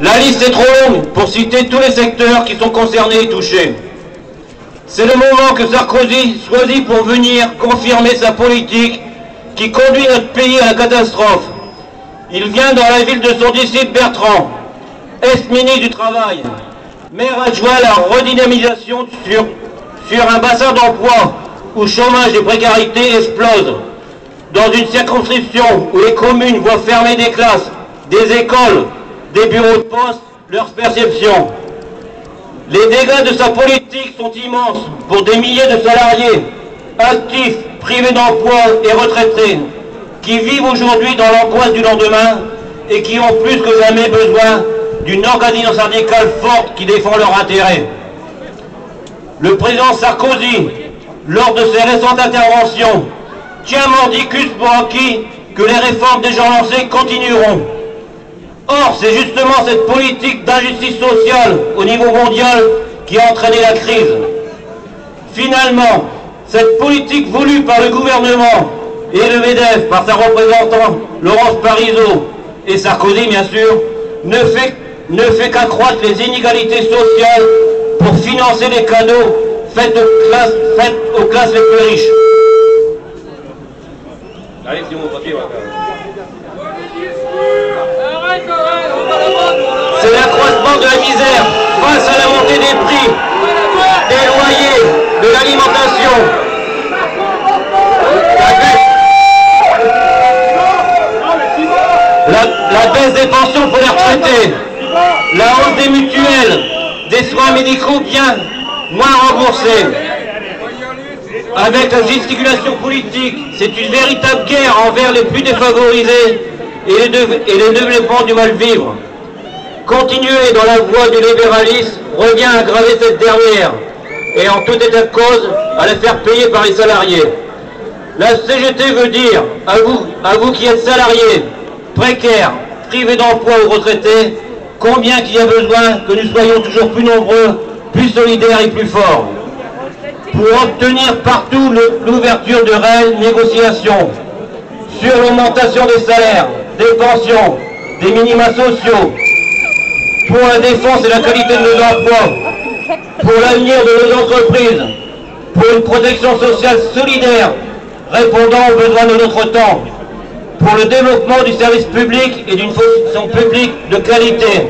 La liste est trop longue pour citer tous les secteurs qui sont concernés et touchés. C'est le moment que Sarkozy choisit pour venir confirmer sa politique qui conduit notre pays à la catastrophe. Il vient dans la ville de son disciple Bertrand, ex-ministre du Travail, maire adjoint à la redynamisation sur un bassin d'emploi où chômage et précarité explosent. Dans une circonscription où les communes voient fermer des classes, des écoles, des bureaux de poste, leur perception. Les dégâts de sa politique sont immenses pour des milliers de salariés, actifs, privés d'emploi et retraités, qui vivent aujourd'hui dans l'angoisse du lendemain et qui ont plus que jamais besoin d'une organisation syndicale forte qui défend leurs intérêts. Le président Sarkozy, lors de ses récentes interventions, tient mordicus pour acquis que les réformes déjà lancées continueront. Or, c'est justement cette politique d'injustice sociale au niveau mondial qui a entraîné la crise. Finalement, cette politique voulue par le gouvernement et le MEDEF par sa représentante Laurence Parisot et Sarkozy bien sûr, ne fait qu'accroître les inégalités sociales pour financer les cadeaux faits aux classes les plus riches. C'est l'accroissement de la misère face à la montée des prix, des loyers, de l'alimentation. La baisse des pensions pour les retraités, la hausse des mutuelles, des soins médicaux bien moins remboursés. Avec la gesticulation politique, c'est une véritable guerre envers les plus défavorisés et le développement du mal-vivre. Continuer dans la voie du libéralisme revient à aggraver cette dernière et en tout état de cause à la faire payer par les salariés. La CGT veut dire à vous qui êtes salariés, précaires, privés d'emploi ou retraités, combien qu'il y a besoin que nous soyons toujours plus nombreux, plus solidaires et plus forts pour obtenir partout l'ouverture de réelles négociations sur l'augmentation des salaires, des pensions, des minima sociaux, pour la défense et la qualité de nos emplois, pour l'avenir de nos entreprises, pour une protection sociale solidaire répondant aux besoins de notre temps, pour le développement du service public et d'une fonction publique de qualité.